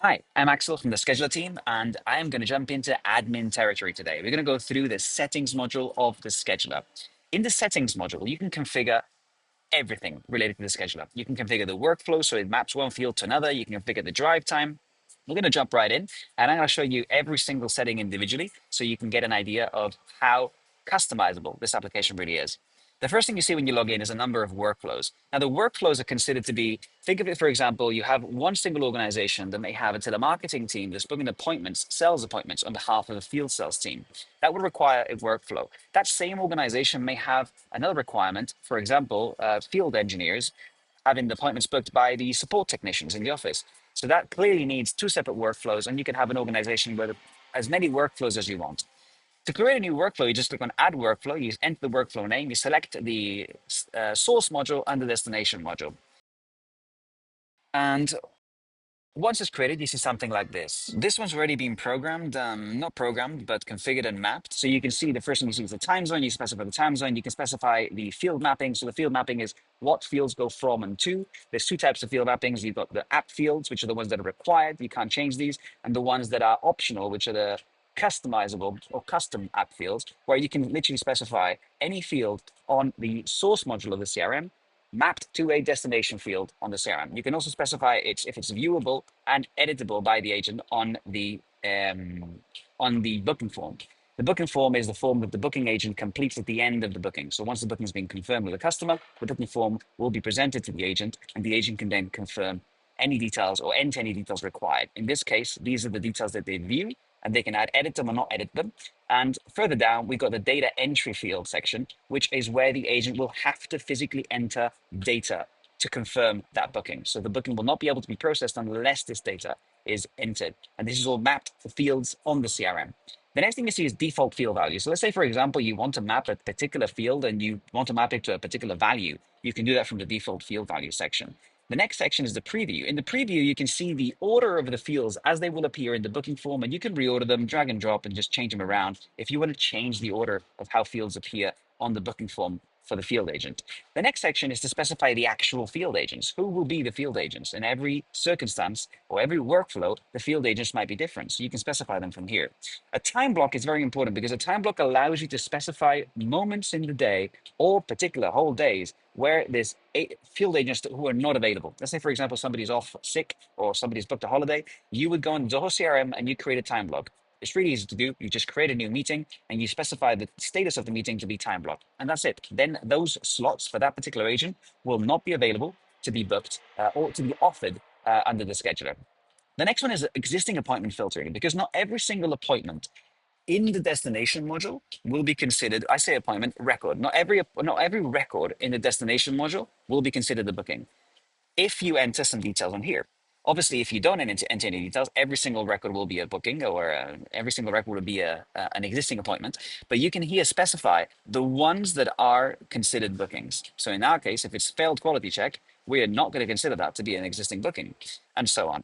Hi, I'm Axel from the Scheduler team, and I am going to jump into admin territory today. We're going to go through the settings module of the scheduler. In the settings module, you can configure everything related to the scheduler. You can configure the workflow so it maps one field to another. You can configure the drive time. We're going to jump right in, and I'm going to show you every single setting individually so you can get an idea of how customizable this application really is. The first thing you see when you log in is a number of workflows. Now, the workflows are considered to be, think of it, for example, you have one single organization that may have a telemarketing team that's booking appointments, sales appointments on behalf of a field sales team. That would require a workflow. That same organization may have another requirement, for example, field engineers having the appointments booked by the support technicians in the office. So that clearly needs two separate workflows, and you can have an organization with as many workflows as you want. To create a new workflow, you just click on Add Workflow, you enter the workflow name, you select the source module and the destination module. And once it's created, you see something like this. This one's already been programmed, not programmed, but configured and mapped. So you can see the first thing you see is the time zone. You specify the time zone. You can specify the field mapping. So the field mapping is what fields go from and to. There's two types of field mappings. You've got the app fields, which are the ones that are required. You can't change these. And the ones that are optional, which are the customizable or custom app fields, where you can literally specify any field on the source module of the CRM mapped to a destination field on the CRM. You can also specify if it's viewable and editable by the agent on the booking form. The booking form is the form that the booking agent completes at the end of the booking. So once the booking has been confirmed with the customer, the booking form will be presented to the agent, and the agent can then confirm any details or enter any details required. In this case, these are the details that they view, and they can add edit them or not edit them. And further down, we've got the data entry field section, which is where the agent will have to physically enter data to confirm that booking. So the booking will not be able to be processed unless this data is entered. And this is all mapped to fields on the CRM. The next thing you see is default field values. So let's say, for example, you want to map a particular field and you want to map it to a particular value. You can do that from the default field value section. The next section is the preview. In the preview, you can see the order of the fields as they will appear in the booking form, and you can reorder them, drag and drop, and just change them around if you want to change the order of how fields appear on the booking form for the field agent. The next section is to specify the actual field agents. Who will be the field agents? In every circumstance or every workflow, the field agents might be different. So you can specify them from here. A time block is very important because a time block allows you to specify moments in the day or particular whole days where there's field agents who are not available. Let's say, for example, somebody's off sick or somebody's booked a holiday. You would go in Zoho CRM and you create a time block. It's really easy to do. You just create a new meeting and you specify the status of the meeting to be time blocked. And that's it. Then those slots for that particular agent will not be available to be booked or to be offered under the scheduler. The next one is existing appointment filtering, because not every single appointment in the destination module will be considered, I say appointment record. Not every record in the destination module will be considered a booking if you enter some details on here. Obviously, if you don't enter any details, every single record will be a booking, or every single record will be an existing appointment. But you can here specify the ones that are considered bookings. So in our case, if it's failed quality check, we are not going to consider that to be an existing booking, and so on.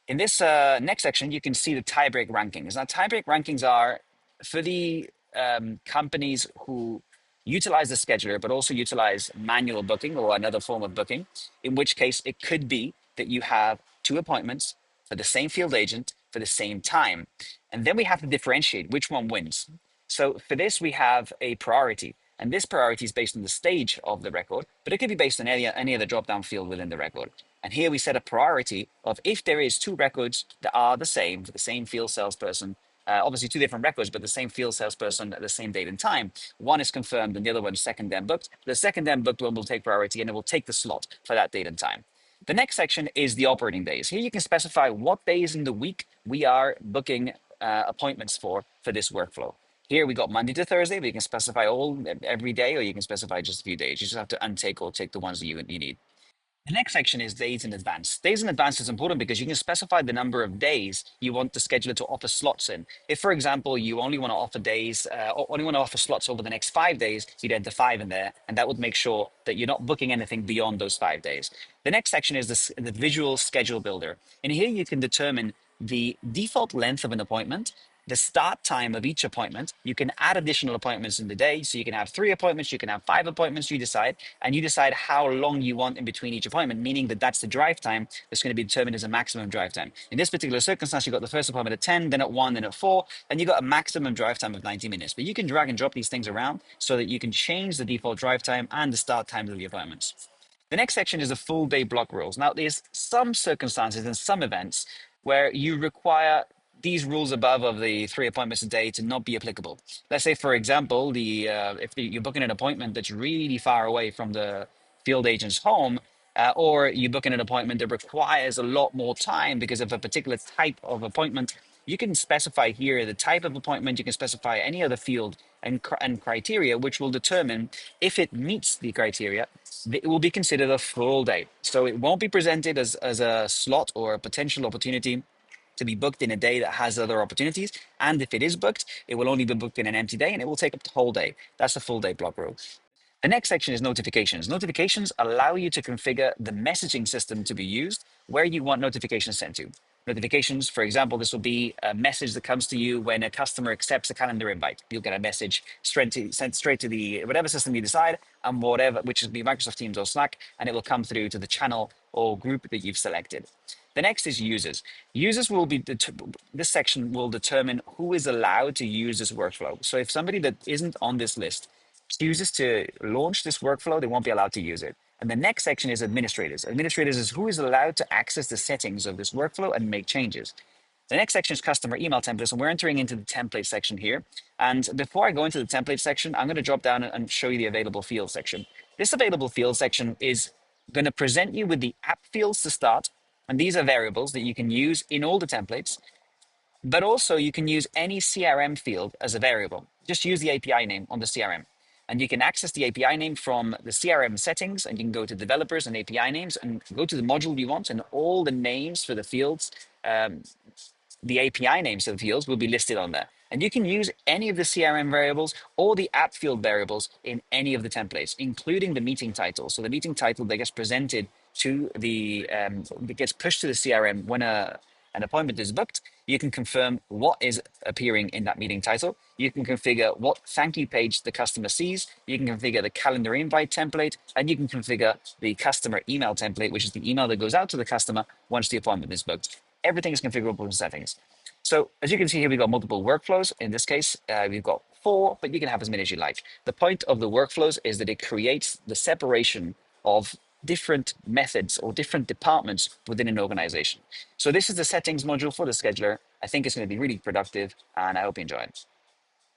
In this next section, you can see the tiebreak rankings. Now, tiebreak rankings are for the companies who utilize the scheduler, but also utilize manual booking or another form of booking, in which case it could be that you have two appointments for the same field agent for the same time. And then we have to differentiate which one wins. So for this, we have a priority. And this priority is based on the stage of the record, but it could be based on any other drop-down field within the record. And here we set a priority of if there is two records that are the same for the same field salesperson, obviously two different records, but the same field salesperson at the same date and time. One is confirmed and the other one is second then booked. The second then booked one will take priority and it will take the slot for that date and time. The next section is the operating days. Here you can specify what days in the week we are booking appointments for this workflow. Here we got Monday to Thursday, but you can specify every day, or you can specify just a few days. You just have to untake or take the ones that you need. The next section is days in advance. Days in advance is important because you can specify the number of days you want the scheduler to offer slots in. If, for example, you only want to offer days, or only want to offer slots over the next 5 days, you'd enter 5 in there, and that would make sure that you're not booking anything beyond those 5 days. The next section is the visual schedule builder. And here you can determine the default length of an appointment the start time of each appointment. You can add additional appointments in the day. So you can have 3 appointments, you can have 5 appointments, you decide, and you decide how long you want in between each appointment, meaning that that's the drive time that's going to be determined as a maximum drive time. In this particular circumstance, you got the first appointment at 10, then at 1, then at 4, and you got a maximum drive time of 90 minutes. But you can drag and drop these things around so that you can change the default drive time and the start times of the appointments. The next section is the full day block rules. Now, there's some circumstances and some events where you require these rules above of the 3 appointments a day to not be applicable. Let's say, for example, you're booking an appointment that's really far away from the field agent's home, or you're booking an appointment that requires a lot more time because of a particular type of appointment. You can specify here the type of appointment. You can specify any other field and criteria, which will determine if it meets the criteria. It will be considered a full day. So it won't be presented as a slot or a potential opportunity to be booked in a day that has other opportunities. And if it is booked, it will only be booked in an empty day and it will take up the whole day. That's the full day block rule. The next section is notifications. Notifications allow you to configure the messaging system to be used where you want notifications sent to. Notifications, for example, this will be a message that comes to you when a customer accepts a calendar invite. You'll get a message sent straight to the whatever system you decide, and whatever, which will be Microsoft Teams or Slack, and it will come through to the channel or group that you've selected. The next is users. Users will be, this section will determine who is allowed to use this workflow. So if somebody that isn't on this list chooses to launch this workflow, they won't be allowed to use it. And the next section is administrators. Administrators is who is allowed to access the settings of this workflow and make changes. The next section is customer email templates, and we're entering into the template section here. And before I go into the template section, I'm going to drop down and show you the available field section. This available field section is going to present you with the app fields to start. And these are variables that you can use in all the templates. But also you can use any CRM field as a variable. Just use the API name on the CRM. And you can access the API name from the CRM settings, and you can go to developers and API names and go to the module you want, and all the names for the fields, the API names of the fields will be listed on there. And you can use any of the CRM variables or the app field variables in any of the templates, including the meeting title. So the meeting title that gets presented to that gets pushed to the CRM when an appointment is booked. You can confirm what is appearing in that meeting title. You can configure what thank you page the customer sees. You can configure the calendar invite template, and you can configure the customer email template, which is the email that goes out to the customer once the appointment is booked. Everything is configurable in settings. So as you can see here, we've got multiple workflows. In this case, we've got 4, but you can have as many as you like. The point of the workflows is that it creates the separation of different methods or different departments within an organization. So this is the settings module for the scheduler. I think it's going to be really productive, and I hope you enjoy it.